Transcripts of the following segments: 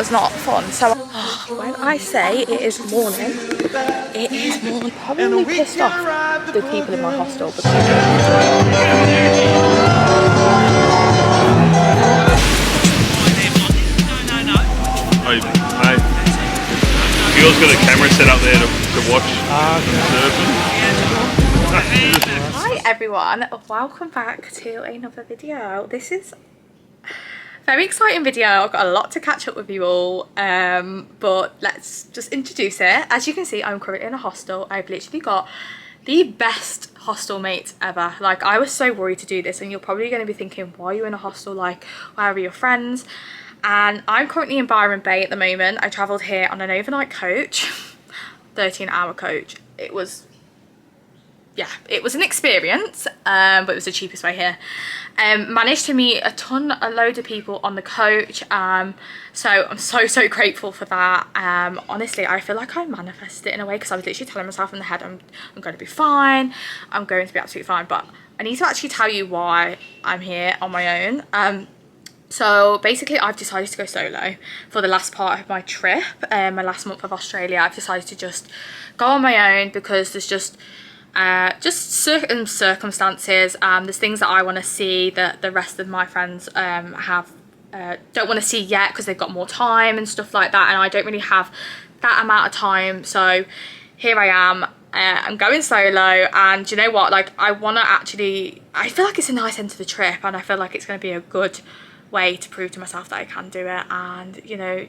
was not fun. So when I say it is morning, it is morning. Probably pissed off the people in my hostel because Girl's got a camera set up there to watch surfing. Hi everyone, welcome back to another video. This is a very exciting video. I've got a lot to catch up with you all, but let's just introduce it. As you can see, I'm currently in a hostel. I've literally got the best hostel mates ever. Like, I was so worried to do this, and you're probably going to be thinking, why are you in a hostel? Like, where are your friends? And I'm currently in Byron Bay at the moment. I travelled here on an overnight coach, 13-hour coach. It was, yeah, it was an experience, but it was the cheapest way here. Managed to meet a load of people on the coach, so I'm so grateful for that. Honestly, I feel like I manifested it in a way, because I was literally telling myself in the head, I'm going to be fine, I'm going to be absolutely fine. But I need to actually tell you why I'm here on my own. So basically, I've decided to go solo for the last part of my trip, my last month of Australia. I've decided to just go on my own because there's just certain circumstances. There's things that I want to see that the rest of my friends don't want to see yet because they've got more time and stuff like that, and I don't really have that amount of time. So here I am. I'm going solo, and you know what? Like, I feel like it's a nice end to the trip, and I feel like it's going to be a good way to prove to myself that I can do it. And, you know,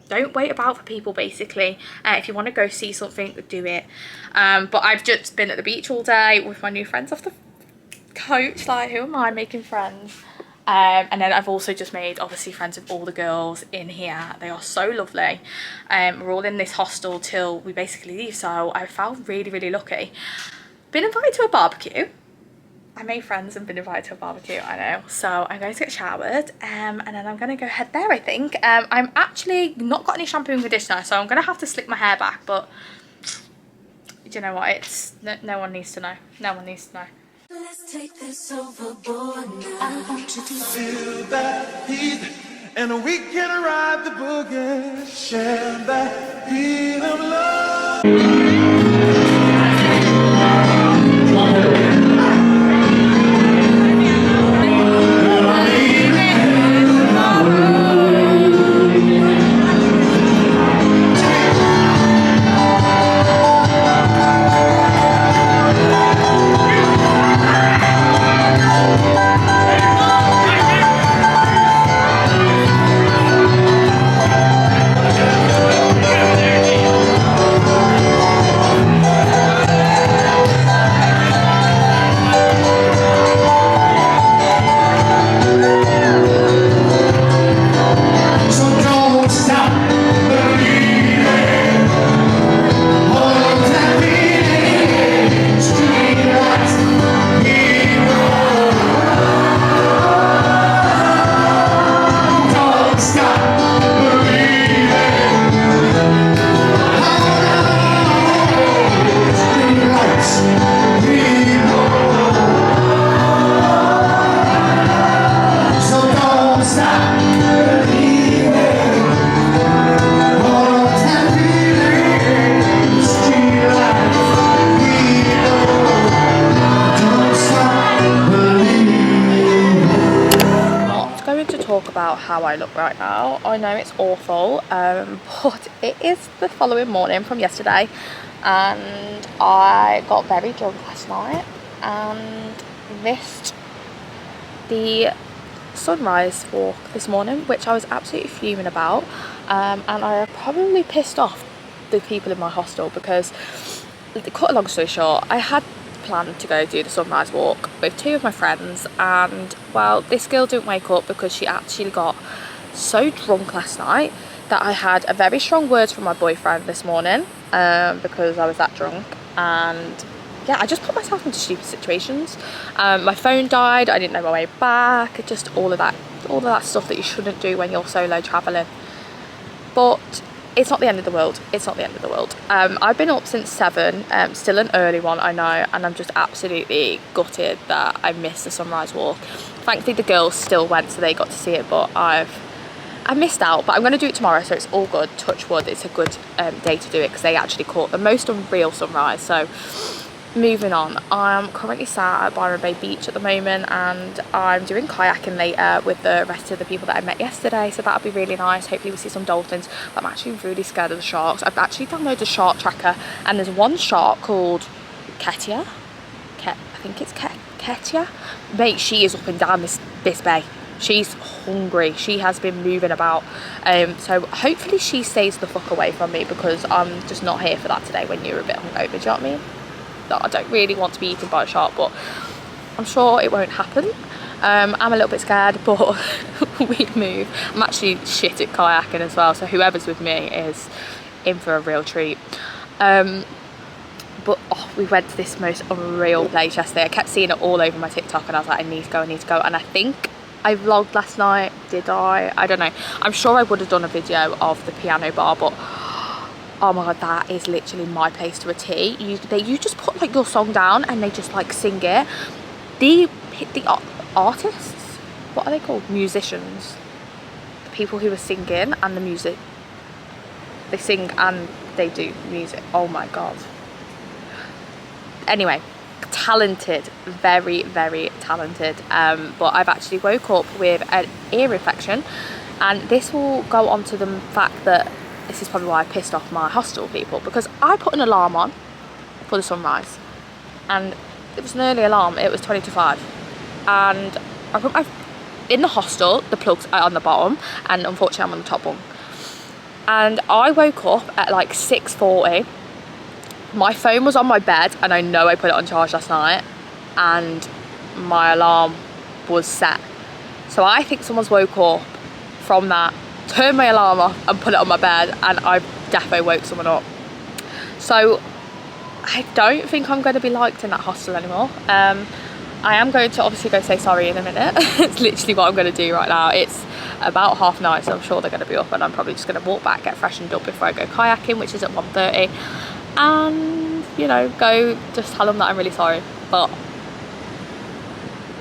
don't wait about for people, basically. If you want to go see something, do it. But I've just been at the beach all day with my new friends off the coach. Like, who am I making friends? And then I've also just made, obviously, friends with all the girls in here. They are so lovely. We're all in this hostel till we basically leave, so I felt really lucky. Been invited to a barbecue. I made friends and been invited to a barbecue, I know. So I'm going to get showered, and then I'm going to go head there, I think. I'm actually not got any shampoo and conditioner, so I'm going to have to slick my hair back. But do you know what? It's no one needs to know. No one needs to know. Let's take this overboard now. I want you to feel that heat, and we can ride the boogie, share that heat of love. About how I look right now. I know it's awful, but it is the following morning from yesterday, and I got very drunk last night and missed the sunrise walk this morning, which I was absolutely fuming about, and I probably pissed off the people in my hostel because, to cut a long story short, I had planned to go do the sunrise walk with two of my friends, and well, this girl didn't wake up because she actually got so drunk last night that I had a very strong words from my boyfriend this morning, because I was that drunk. And yeah, I just put myself into stupid situations. My phone died, I didn't know my way back, just all of that stuff that you shouldn't do when you're solo traveling. But it's not the end of the world. It's not the end of the world. I've been up since 7, still an early one, I know, and I'm just absolutely gutted that I missed the sunrise walk. Thankfully the girls still went, so they got to see it, but I've I missed out, but I'm going to do it tomorrow, so it's all good. Touch wood, it's a good day to do it because they actually caught the most unreal sunrise. So moving on, I'm currently sat at Byron Bay beach at the moment, and I'm doing kayaking later with the rest of the people that I met yesterday, so that'll be really nice. Hopefully we see some dolphins, but I'm actually really scared of the sharks. I've actually downloaded a shark tracker, and there's one shark called Ketia. I think it's Ketia. Mate, she is up and down this bay. She's hungry. She has been moving about. So hopefully she stays the fuck away from me, because I'm just not here for that today when you're a bit hungover, do you know what I mean? I don't really want to be eaten by a shark, but I'm sure it won't happen. I'm a little bit scared, but we move. I'm actually shit at kayaking as well, so whoever's with me is in for a real treat. But oh, we went to this most unreal place yesterday. I kept seeing it all over my TikTok, and I was like, I need to go, and I think I vlogged last night. Did I don't know. I'm sure I would have done a video of the piano bar, but oh my god, that is literally my place to a T. You just put like your song down and they just like sing it. The artists, what are they called? Musicians. The people who are singing and the music. They sing and they do music. Oh my god. Anyway, talented, very, very talented. But I've actually woke up with an ear infection, and this will go on to the fact that this is probably why I pissed off my hostel people, because I put an alarm on for the sunrise, and it was an early alarm. It was 20 to 5, and I put in the hostel, the plugs are on the bottom, and unfortunately I'm on the top one. And I woke up at like 6:40. My phone was on my bed, and I know I put it on charge last night, and my alarm was set. So I think someone's woke up from that, turned my alarm off and put it on my bed, and I defo woke someone up. So I don't think I'm going to be liked in that hostel anymore. I am going to obviously go say sorry in a minute. It's literally what I'm going to do right now. It's about 9:30, so I'm sure they're going to be up, and I'm probably just going to walk back, get freshened up before I go kayaking, which is at 1:30, and you know, go just tell them that I'm really sorry, but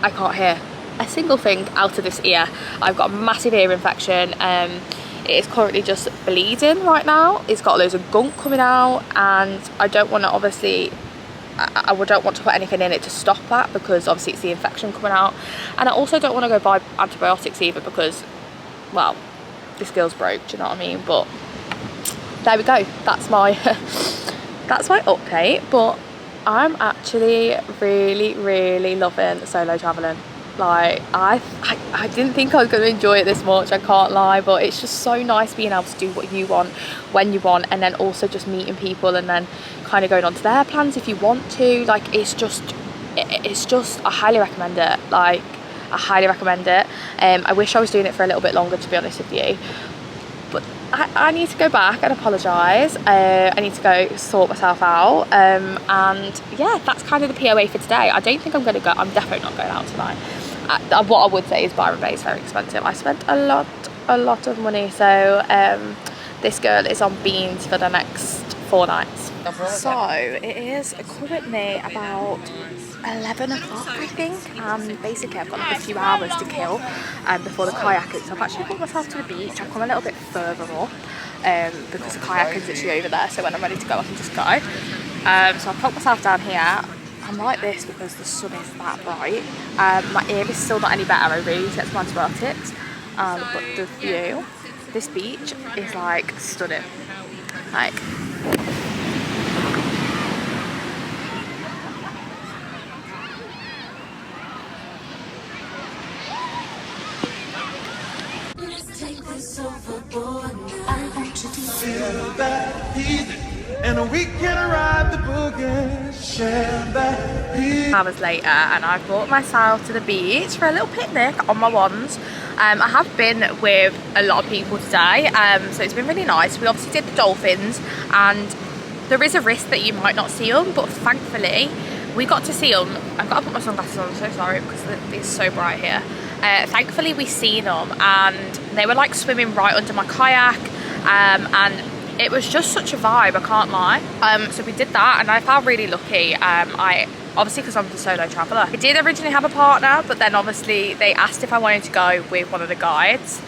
I can't hear a single thing out of this ear. I've got a massive ear infection. It is currently just bleeding right now. It's got loads of gunk coming out, and I don't want to obviously, I don't want to put anything in it to stop that, because obviously it's the infection coming out, and I also don't want to go buy antibiotics either, because, well, this girl's broke, do you know what I mean? But there we go, that's my that's my update. But I'm actually really loving solo traveling. Like I didn't think I was going to enjoy it this much, I can't lie, but it's just so nice being able to do what you want when you want, and then also just meeting people and then kind of going on to their plans if you want to. Like it's just I highly recommend it. Like I highly recommend it. I wish I was doing it for a little bit longer, to be honest with you, but I need to go back and apologise. I need to go sort myself out, and yeah, that's kind of the POA for today. I don't think I'm going to go, I'm definitely not going out tonight. What I would say is Byron Bay is very expensive. I spent a lot of money, so this girl is on beans for the next 4 nights. So it is currently about 11 o'clock, I think, and basically I've got like a few hours to kill before the kayaking. So I've actually put myself to the beach. I've come a little bit further up because the kayaking's literally over there, so when I'm ready to go I can just go. So I've put myself down here. I'm like this because the sun is that bright. My ear is still not any better. I really need to get some antibiotics, but the view, this beach is like stunning. Like, feel that heat, and we can ride the boogie, share that heat. hours later, and I've brought myself to the beach for a little picnic on my ones. I have been with a lot of people today, so it's been really nice. We obviously did the dolphins, and there is a risk that you might not see them, but thankfully we got to see them. I've got to put my sunglasses on, I'm so sorry because it's so bright here. Thankfully we seen them, and they were like swimming right under my kayak, and it was just such a vibe, I can't lie. So we did that, and I felt really lucky. I obviously because I'm the solo traveller. I did originally have a partner, but then obviously they asked if I wanted to go with one of the guides,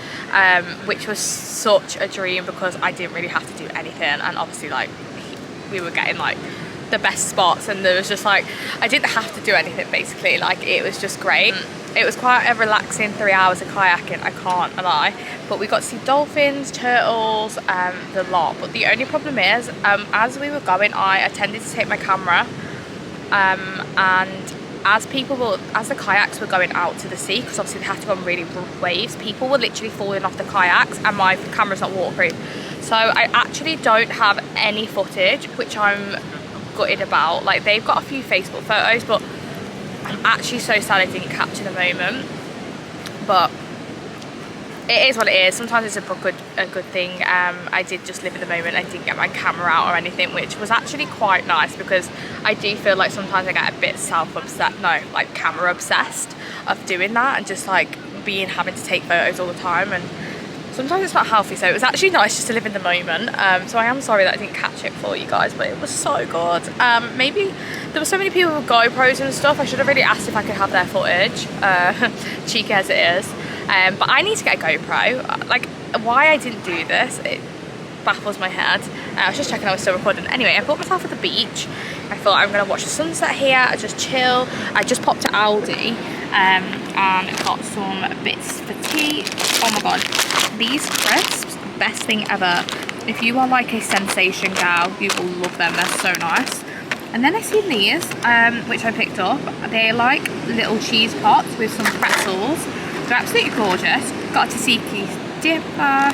which was such a dream because I didn't really have to do anything, and obviously like we were getting like the best spots, and there was just like, I didn't have to do anything basically, like it was just great. It was quite a relaxing 3 hours of kayaking, I can't lie, but we got to see dolphins, turtles, the lot. But the only problem is, as we were going, I attempted to take my camera, and as the kayaks were going out to the sea, because obviously they have to go on really rough waves, people were literally falling off the kayaks, and my camera's not waterproof, so I actually don't have any footage, which I'm gutted about. Like, they've got a few Facebook photos, but I'm actually so sad I didn't capture the moment. But it is what it is. Sometimes it's a good thing. I did just live in the moment. I didn't get my camera out or anything, which was actually quite nice, because I do feel like sometimes I get a bit camera obsessed of doing that, and just like having to take photos all the time, and sometimes it's not healthy. So it was actually nice just to live in the moment. So I am sorry that I didn't catch it for you guys, but it was so good. Maybe there were so many people with GoPros and stuff. I should have really asked if I could have their footage, cheeky as it is. But I need to get a GoPro. Like, why I didn't do this, it baffles my head. I was just checking I was still recording. Anyway, I bought myself at the beach. I thought I'm gonna watch the sunset here, just chill. I just popped to Aldi and got some bits for tea. Oh my god, these crisps, best thing ever. If you are like a sensation gal, you will love them. They're so nice. And then I seen these, which I picked up. They're like little cheese pots with some pretzels. They're absolutely gorgeous. Got a tzatziki dipper,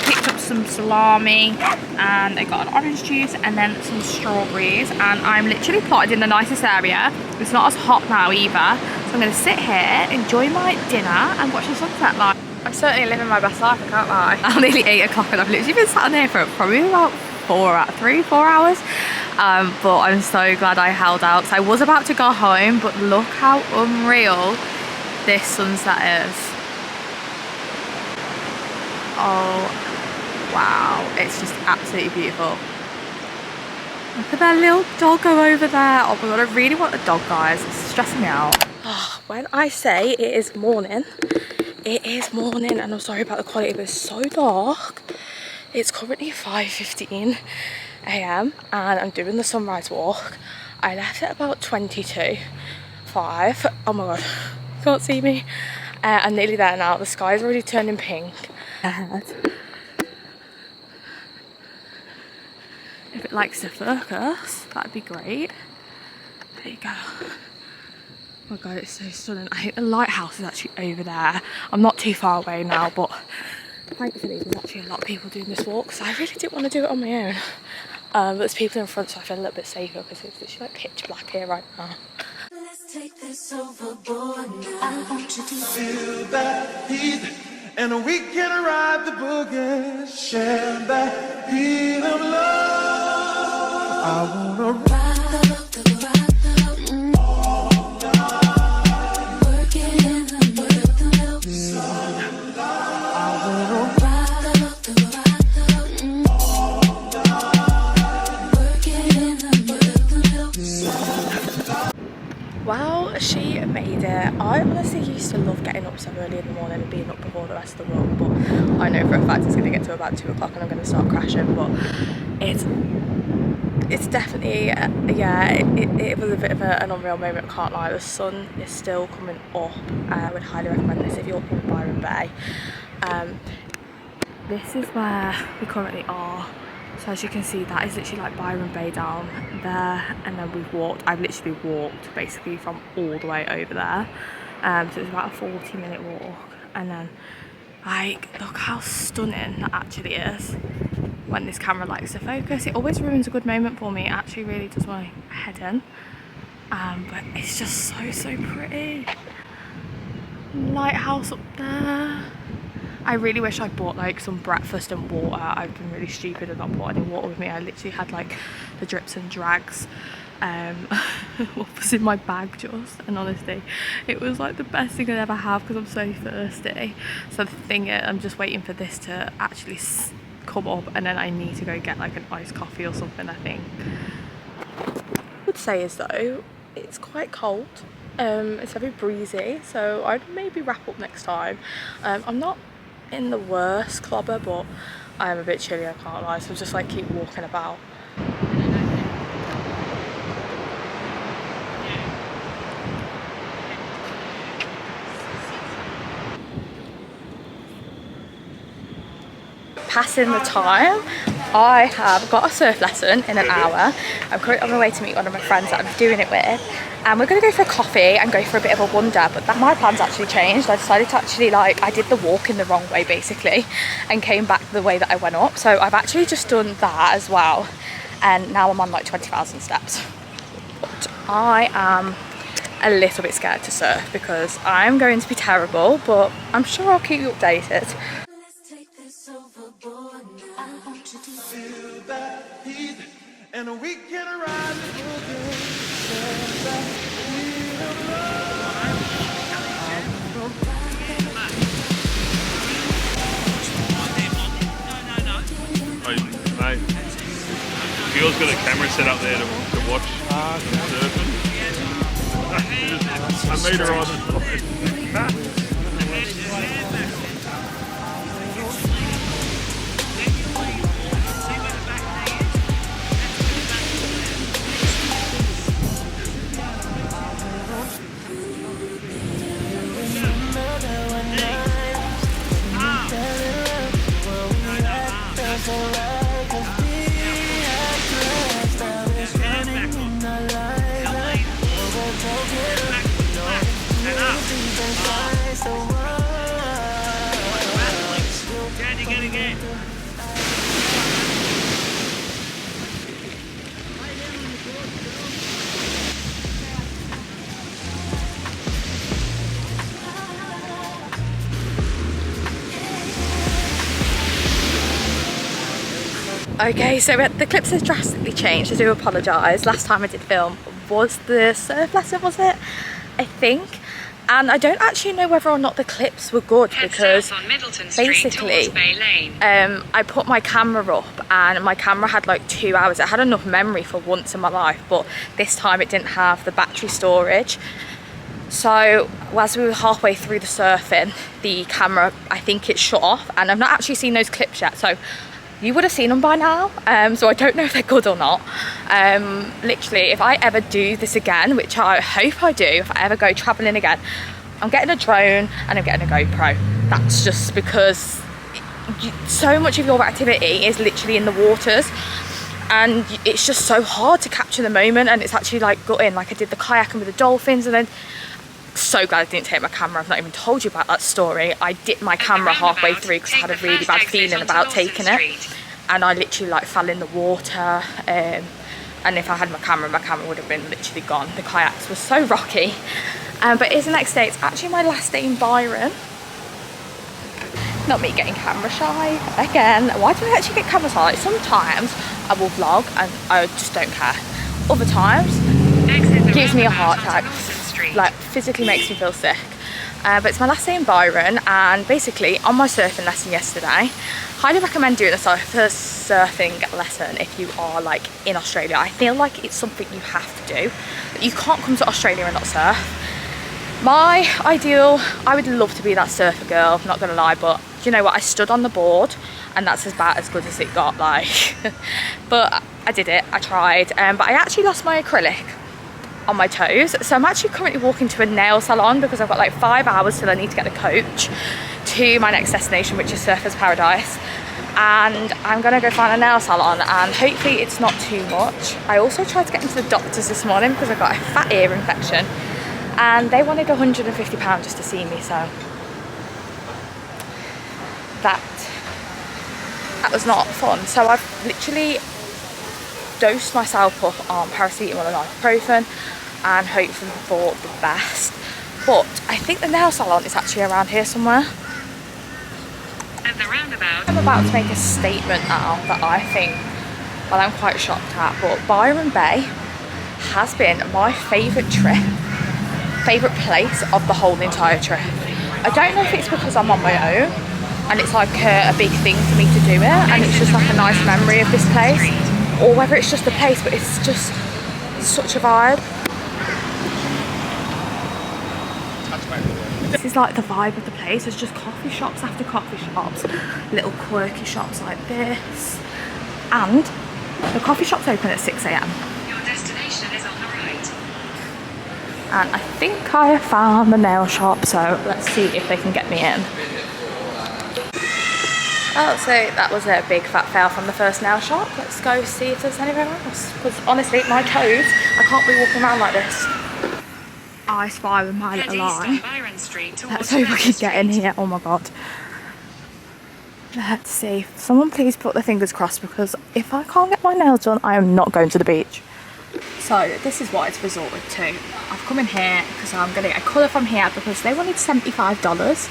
picked up some salami, and I got an orange juice and then some strawberries. And I'm literally plotted in the nicest area. It's not as hot now either, so I'm going to sit here, enjoy my dinner and watch the sunset. Like, I'm certainly living my best life, I can't lie. I'm nearly 8 o'clock and I've literally been sat in here for probably about 3-4 hours. But I'm so glad I held out. So I was about to go home, but look how unreal this sunset is. Oh wow, it's just absolutely beautiful. Look at that little doggo over there. Oh my god, I really want a dog, guys. It's stressing me out. When I say it is morning, it is morning, and I'm sorry about the quality, but it's so dark. It's currently 5:15 a.m. and I'm doing the sunrise walk. I left at about 5. Oh my god, you can't see me. I'm nearly there now. The sky's already turning pink. If it likes to focus, that'd be great. There you go. Oh my god, it's so stunning. I think the lighthouse is actually over there. I'm not too far away now, but thankfully there's actually a lot of people doing this walk, so I really didn't want to do it on my own. But there's people in front, so I feel a little bit safer, because it's literally like pitch black here right now. Let's take this overboard now. I want you to feel that heat, and we can ride the boogie, share that heat of love. I wanna ride the work it in the rhythm. I wanna ride the work it in the rhythm. Well, she made it. I honestly used to love getting up so early in the morning and being up before the rest of the world, but I know for a fact it's going to get to about 2 o'clock and I'm going to start crashing. But it's definitely, yeah, it was a bit of an unreal moment, I can't lie. The sun is still coming up. I would highly recommend this if you're in Byron Bay. This is where we currently are. So as you can see, that is literally like Byron Bay down there, and then I've literally walked basically from all the way over there. So it's about a 40-minute walk, and then like, look how stunning that actually is when this camera likes to focus. It always ruins a good moment for me. It actually really does my head in. But it's just so pretty. Lighthouse up there. I really wish I bought like some breakfast and water. I've been really stupid and not bought any water with me. I literally had like the drips and drags what was in my bag just, and honestly it was like the best thing I'd ever have because I'm so thirsty. So the thing is, I'm just waiting for this to actually come up, and then I need to go get like an iced coffee or something. I think what I would say is though, it's quite cold. It's very breezy, so I'd maybe wrap up next time. I'm not in the worst clobber, but I am a bit chilly, I can't lie, so just like keep walking about. Passing the time, I have got a surf lesson in an hour. I'm currently on my way to meet one of my friends that I'm doing it with, and we're going to go for a coffee and go for a bit of a wander, but my plans actually changed. I decided to actually, like, I did the walk in the wrong way basically and came back the way that I went up, so I've actually just done that as well, and now I'm on like 20,000 steps. But I am a little bit scared to surf because I'm going to be terrible, but I'm sure I'll keep you updated. Feel that heat, and we can ride the boogie. Stand back, feel Oh, mate. Girl's got a camera set up there to watch surfing. I made her on the Okay, so the clips have drastically changed. I do apologise. Last time I did film was the surf lesson, was it? I think. And I don't actually know whether or not the clips were good because basically I put my camera up and my camera had like 2 hours. It had enough memory for once in my life, but this time it didn't have the battery storage. So as we were halfway through the surfing, the camera, I think it shut off, and I've not actually seen those clips yet, so you would have seen them by now, so I don't know if they're good or not. Literally, if I ever do this again, which I hope I do, if I ever go traveling again, I'm getting a drone and I'm getting a GoPro. That's just because so much of your activity is literally in the waters, and it's just so hard to capture the moment, and it's actually like gutting. Like I did the kayaking with the dolphins, and then so glad I didn't take my camera. I've not even told you about that story. I dipped my camera halfway through because I had a really bad feeling about taking it, and I literally like fell in the water, and if I had my camera would have been literally gone. The kayaks were so rocky, but it's the next day. It's actually my last day in Byron. Not me getting camera shy again. Why do I actually get camera shy? Like, sometimes I will vlog and I just don't care. Other times it gives me a heart attack, like physically makes me feel sick. But it's my last day in Byron, and basically on my surfing lesson yesterday, highly recommend doing a surfing lesson if you are like in Australia. I feel like it's something you have to do. You can't come to Australia and not surf. My ideal, I would love to be that surfer girl, not gonna lie, but you know what, I stood on the board and that's about as good as it got, like. But I did it, I tried, but I actually lost my acrylic on my toes, so I'm actually currently walking to a nail salon because I've got like 5 hours till I need to get the coach to my next destination, which is Surfers Paradise, and I'm gonna go find a nail salon and hopefully it's not too much. I also tried to get into the doctors this morning because I've got a fat ear infection, and they wanted £150 just to see me, so that was not fun. So I've literally dosed myself up on paracetamol and ibuprofen and hoping for the best, but I think the nail salon is actually around here somewhere. At the roundabout, I'm about to make a statement now that I think, well, I'm quite shocked at, but Byron Bay has been my favourite place of the whole entire trip. I don't know if it's because I'm on my own and it's like a big thing for me to do it, and it's just like a nice memory of this place, or whether it's just the place, but it's just such a vibe. This is like the vibe of the place. There's just coffee shops after coffee shops, little quirky shops like this, and the coffee shop's open at 6 AM. Your destination is on the right. And I think I found the nail shop, so let's see if they can get me in. Oh, so that was a big fat fail from the first nail shop. Let's go see if there's anywhere else. Because honestly, my toes, I can't be walking around like this. I spy with my little eye. Byron Street Let's hope we can get in here. Oh my god. Let's see. Someone please put their fingers crossed, because if I can't get my nails done, I am not going to the beach. So this is what it's resorted to. I've come in here because I'm going to get a colour from here because they wanted $75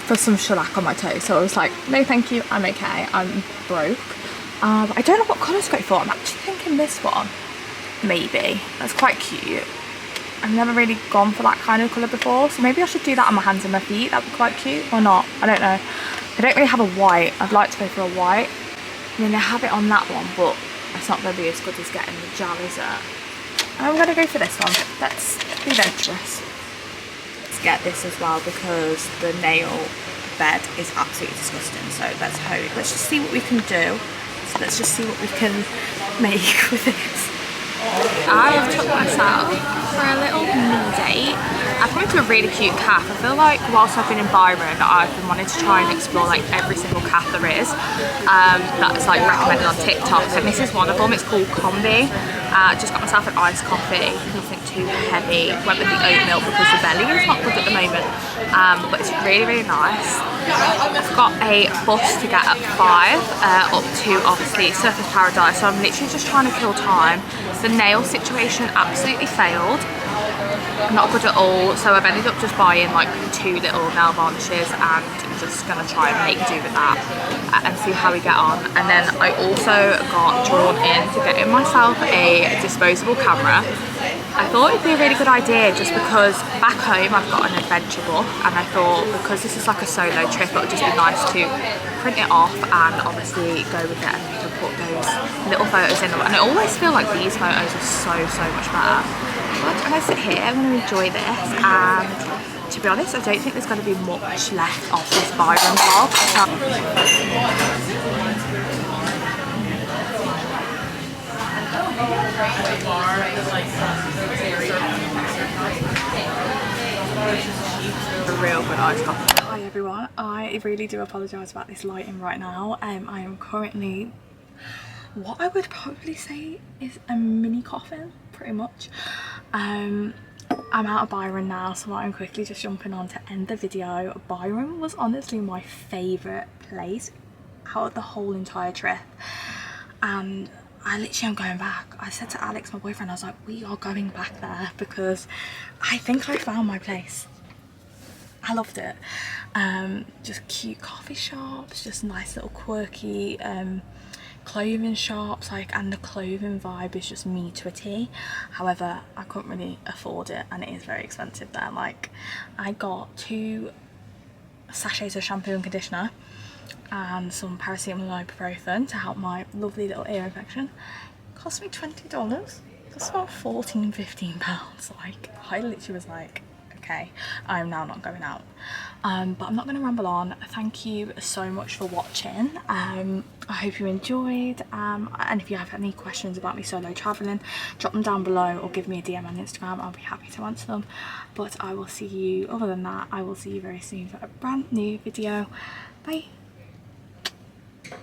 for some shellac on my toes. So I was like, no thank you, I'm okay, I'm broke. I don't know what colour to go for. I'm actually thinking this one, maybe. That's quite cute. I've never really gone for that kind of colour before, so maybe I should do that on my hands and my feet. That would be quite cute, or not, I don't know. I don't really have a white. I'd like to go for a white. I mean, they have it on that one, but it's not going to be as good as getting the gel, is it? I'm going to go for this one. Let's be adventurous. Let's get this as well, because the nail bed is absolutely disgusting. So let's hope. Let's just see what we can do. So let's just see what we can make with this. I have took myself for a little mini date. I've come to a really cute cafe. I feel like whilst I've been in Byron, I've been wanting to try and explore like every single cafe there is that's like recommended on TikTok, and this is one of them. It's called Combi. Just got myself an iced coffee, nothing too heavy. Went with the oat milk because the belly is not good at the moment, but it's really, really nice. I've got a bus to get at 5 up to obviously Surfers Paradise, so I'm literally just trying to kill time. The nail situation absolutely failed, not good at all, so I've ended up just buying like 2 little nail varnishes and just gonna try and make do with that and see how we get on. And then I also got drawn in to getting myself a disposable camera. I thought it'd be a really good idea just because back home I've got an adventure book, and I thought because this is like a solo trip, it would just be nice to print it off and obviously go with it and you can put those little photos in them. And I always feel like these photos are so much better. But I'm going to sit here, I'm going to enjoy this, and to be honest, I don't think there's going to be much left of this Byron vlog. A real good iced coffee. Hi everyone, I really do apologise about this lighting right now. I am currently what I would probably say is a mini coffin, pretty much. I'm out of Byron now, so I'm quickly just jumping on to end the video. Byron was honestly my favourite place out of the whole entire trip, and I literally am going back. I said to Alex, my boyfriend, I was like, we are going back there because I think I found my place. I loved it. Just cute coffee shops, just nice little quirky clothing shops, like, and the clothing vibe is just me to a T. However, I couldn't really afford it, and it is very expensive there. Like, I got 2 sachets of shampoo and conditioner and some paracetamol and ibuprofen to help my lovely little ear infection. It cost me $20. That's about £14–15. Like, I literally was like, okay, I'm now not going out. But I'm not going to ramble on. Thank you so much for watching. I hope you enjoyed, and if you have any questions about me solo traveling, drop them down below or give me a DM on Instagram. I'll be happy to answer them. But I will see you, other than that, I will see you very soon for a brand new video. Bye.